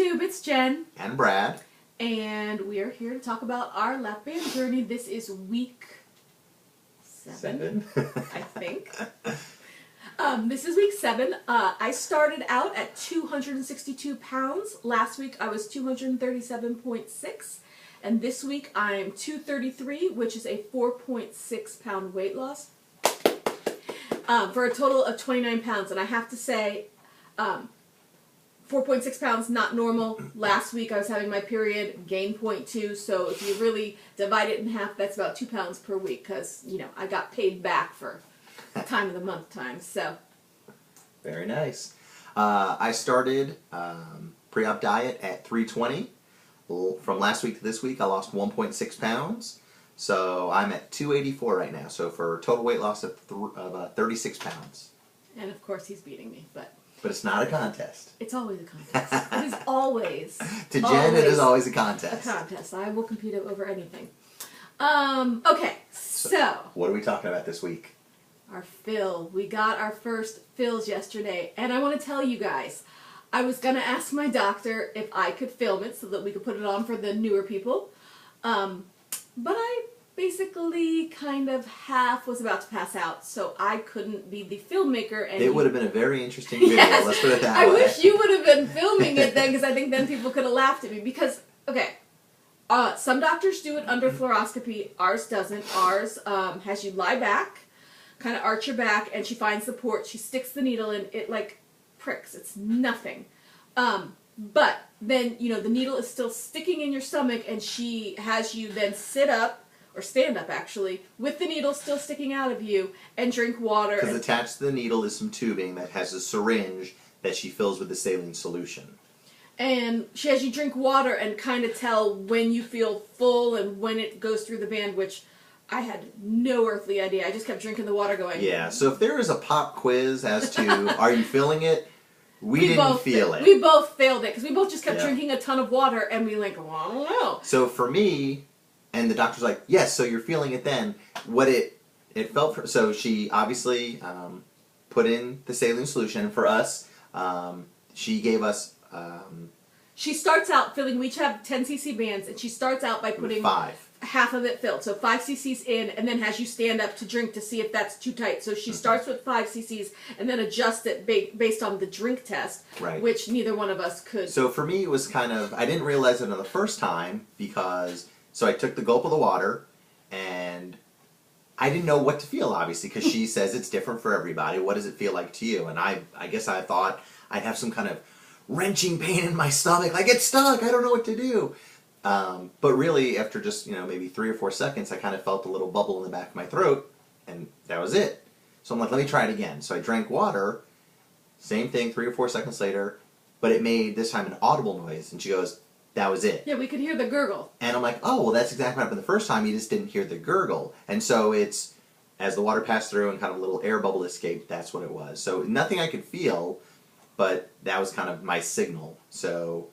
YouTube, it's Jen. And Brad. And we are here to talk about our lap band journey. This is week 7. I think. This is week 7. I started out at 262 pounds. Last week I was 237.6. And this week I'm 233, which is a 4.6 pound weight loss. For a total of 29 pounds. And I have to say, 4.6 pounds, not normal. Last week I was having my period, gained 0.2, so if you really divide it in half, that's about 2 pounds per week, because, you know, I got paid back for time of the month time, so. Very nice. I started pre-op diet at 320. From last week to this week, I lost 1.6 pounds, so I'm at 284 right now, so for a total weight loss of 36 pounds. And of course he's beating me, but it's not a contest. It's always a contest. It is always. To Jen, it is always a contest. A contest. I will compete over anything. Okay, so. What are we talking about this week? Our fill. We got our first fills yesterday, and I want to tell you guys, I was going to ask my doctor if I could film it so that we could put it on for the newer people, but I basically kind of half was about to pass out, so I couldn't be the filmmaker. And it would have been a very interesting video, yes, let's put it that way. I wish you would have been filming it then, because I think then people could have laughed at me, because, okay, some doctors do it under fluoroscopy, ours doesn't. Ours has you lie back, kind of arch your back, and she finds the port, she sticks the needle in, it like pricks, it's nothing. But then, you know, the needle is still sticking in your stomach, and she has you then sit up, or stand up actually, with the needle still sticking out of you, and drink water. Because attached to the needle is some tubing that has a syringe that she fills with the saline solution. And she has you drink water and kind of tell when you feel full and when it goes through the band, which I had no earthly idea. I just kept drinking the water going. Yeah, so if there is a pop quiz as to are you feeling it, we didn't feel it. We both failed it, because we both just kept drinking a ton of water, and we like, well, I don't know. So for me, and the doctor's like, yes, so you're feeling it then. What it felt for, so she obviously put in the saline solution. For us, she gave us... she starts out filling, we each have 10 cc bands, and she starts out by putting 5. Half of it filled. So 5 cc's in, and then has you stand up to drink to see if that's too tight. So she starts with 5 cc's and then adjusts it based on the drink test, right, which neither one of us could. So for me, it was kind of, I didn't realize it on the first time, because, so I took the gulp of the water, and I didn't know what to feel, obviously, because she says it's different for everybody. What does it feel like to you? And I guess I thought I'd have some kind of wrenching pain in my stomach, like it's stuck, I don't know what to do. But really, after just, maybe 3 or 4 seconds, I kind of felt a little bubble in the back of my throat, and that was it. So I'm like, let me try it again. So I drank water, same thing, 3 or 4 seconds later, but it made, this time, an audible noise, and she goes, that was it. Yeah, we could hear the gurgle. And I'm like, oh, well, that's exactly what happened the first time, you just didn't hear the gurgle. And so it's, as the water passed through and kind of a little air bubble escaped, that's what it was. So nothing I could feel, but that was kind of my signal, so...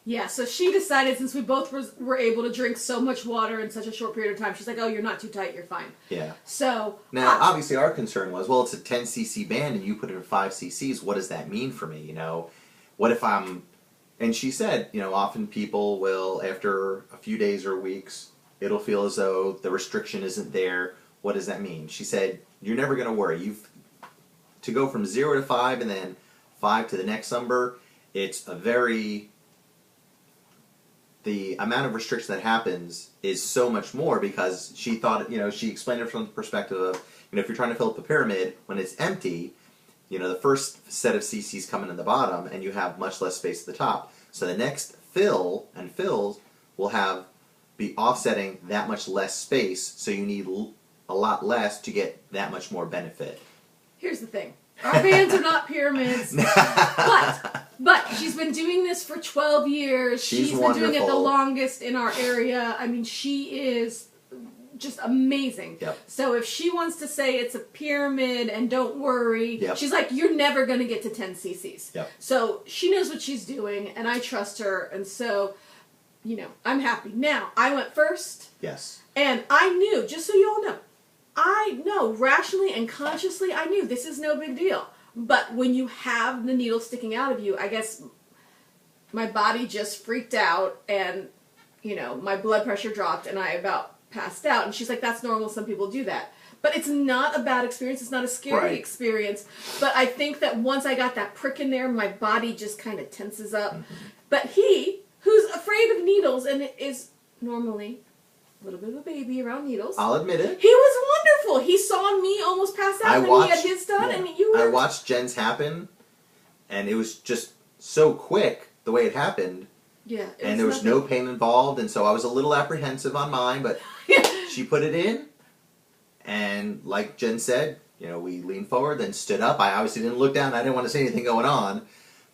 Yeah, so she decided, since we both were able to drink so much water in such a short period of time, she's like, oh, you're not too tight, you're fine. Yeah. So... Now, obviously our concern was, well, it's a 10 cc band and you put it in 5 cc's, what does that mean for me, What if I'm... And she said, often people will, after a few days or weeks, it'll feel as though the restriction isn't there. What does that mean? She said, you're never going to worry. To go from 0 to 5 and then 5 to the next number, it's a very... The amount of restriction that happens is so much more, because she thought, she explained it from the perspective of, if you're trying to fill up a pyramid, when it's empty, the first set of cc's come in the bottom, and you have much less space at the top. So the next fill and fills will be offsetting that much less space, so you need a lot less to get that much more benefit. Here's the thing. Our bands are not pyramids, but she's been doing this for 12 years. She's been doing it the longest in our area. I mean, she is just amazing. Yep. So if she wants to say it's a pyramid and don't worry, she's like, you're never going to get to 10 cc's. Yep. So she knows what she's doing, and I trust her, and so, I'm happy. Now, I went first. Yes. And I knew, just so you all know, I know, rationally and consciously, I knew this is no big deal. But when you have the needle sticking out of you, I guess my body just freaked out and, you know, my blood pressure dropped and I about passed out. And she's like, that's normal. Some people do that. But it's not a bad experience. It's not a scary experience. But I think that once I got that prick in there, my body just kind of tenses up. But he, who's afraid of needles and is normally a little bit of a baby around needles. I'll admit it. He was wonderful. He saw me almost pass out when he had his done. Yeah, and you were... I watched Jen's happen, and it was just so quick the way it happened. Yeah. And there was no pain involved, and so I was a little apprehensive on mine, but she put it in, and like Jen said, you know, we leaned forward, then stood up. I obviously didn't look down. I didn't want to see anything going on.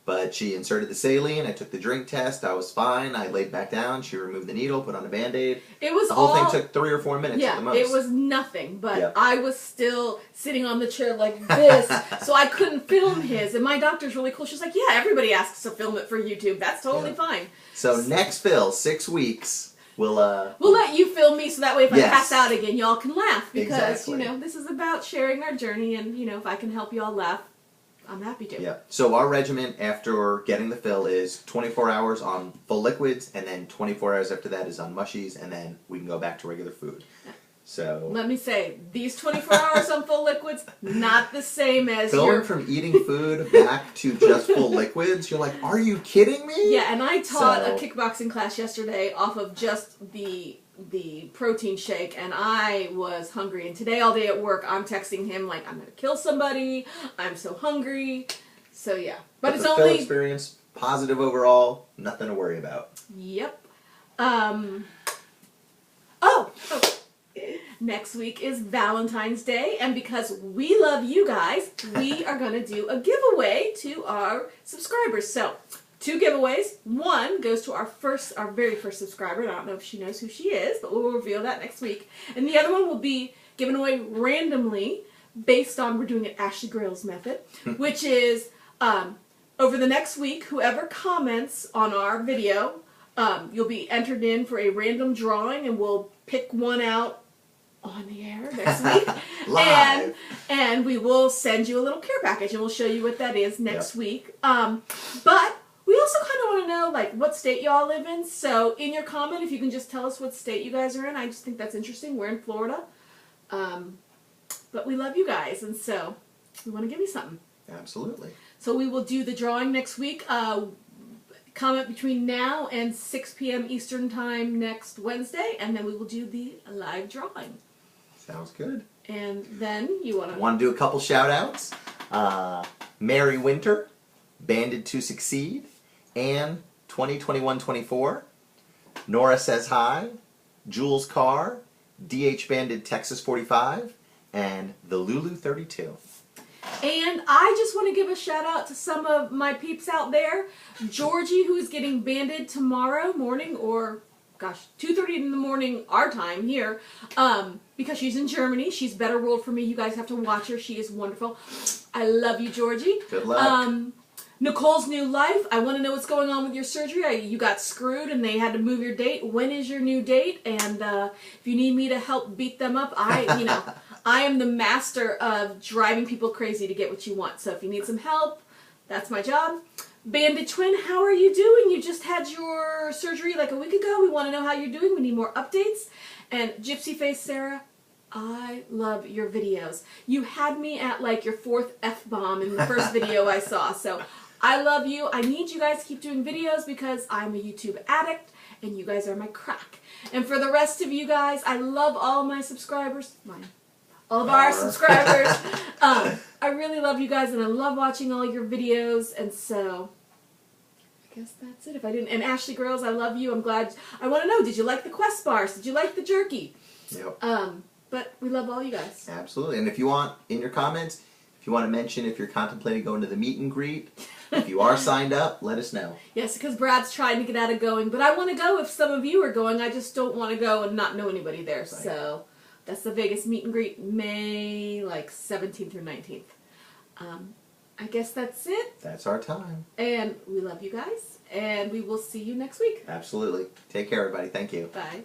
But she inserted the saline. I took the drink test. I was fine. I laid back down. She removed the needle, put on a Band-Aid. It was the whole thing took 3 or 4 minutes at the most. Yeah, it was nothing. But I was still sitting on the chair like this, so I couldn't film his. And my doctor's really cool. She's like, yeah, everybody asks to film it for YouTube. That's totally fine. So next Phil, 6 weeks, we'll let you film me so that way if I pass out again, y'all can laugh. Because, you know, this is about sharing our journey. And, you know, if I can help y'all laugh, I'm happy to. Yeah. So our regimen after getting the fill is 24 hours on full liquids, and then 24 hours after that is on mushies, and then we can go back to regular food. So let me say, these 24 hours on full liquids, not the same as going from eating food back to just full liquids. You're like, are you kidding me? Yeah, and I taught a kickboxing class yesterday off of just the protein shake, and I was hungry. And today all day at work, I'm texting him like, I'm gonna kill somebody. I'm so hungry. So yeah, but it's only experience positive overall. Nothing to worry about. Yep. Next week is Valentine's Day, and because we love you guys, we are going to do a giveaway to our subscribers. So, 2 giveaways. One goes to our very first subscriber. I don't know if she knows who she is, but we'll reveal that next week. And the other one will be given away randomly based on, we're doing it Ashley Grail's method, which is over the next week, whoever comments on our video, you'll be entered in for a random drawing, and we'll pick one out on the air next week. Live. And we will send you a little care package, and we'll show you what that is next week. But we also kind of want to know, like, what state y'all live in. So in your comment, if you can just tell us what state you guys are in. I just think that's interesting. We're in Florida. But we love you guys, and so we want to give you something. Absolutely. So we will do the drawing next week. Comment between now and 6 p.m. Eastern Time next Wednesday, and then we will do the live drawing. Sounds good. And then you want to do a couple shout-outs. Mary Winter, Banded to Succeed, Anne 2021-24, Nora Says Hi, Jules Carr, DH Banded Texas 45, and the Lulu 32. And I just want to give a shout out to some of my peeps out there. Georgie, who is getting banded tomorrow morning, or gosh, 2:30 in the morning our time here, because she's in Germany. She's better ruled for me. You guys have to watch her. She is wonderful. I love you, Georgie. Good luck. Nicole's New Life. I want to know what's going on with your surgery. You got screwed and they had to move your date. When is your new date? And if you need me to help beat them up, I am the master of driving people crazy to get what you want. So if you need some help, that's my job. Bandit Twin, how are you doing? You just had your surgery like a week ago. We want to know how you're doing. We need more updates. And Gypsy Face Sarah, I love your videos. You had me at like your 4th F-bomb in the first video I saw. So I love you. I need you guys to keep doing videos because I'm a YouTube addict and you guys are my crack. And for the rest of you guys, I love all my subscribers. All of our subscribers. I really love you guys, and I love watching all your videos, and so I guess that's it. If I didn't, and Ashley Girls, I love you. I'm glad. I want to know, did you like the Quest bars? Did you like the jerky? Yep. But we love all you guys. Absolutely. And if you want, in your comments, if you want to mention if you're contemplating going to the meet and greet, if you are signed up, let us know. Yes, because Brad's trying to get out of going, but I want to go if some of you are going. I just don't want to go and not know anybody there, right. So that's the Vegas meet and greet, May like 17th or 19th. I guess that's it. That's our time. And we love you guys, and we will see you next week. Absolutely. Take care, everybody. Thank you. Bye.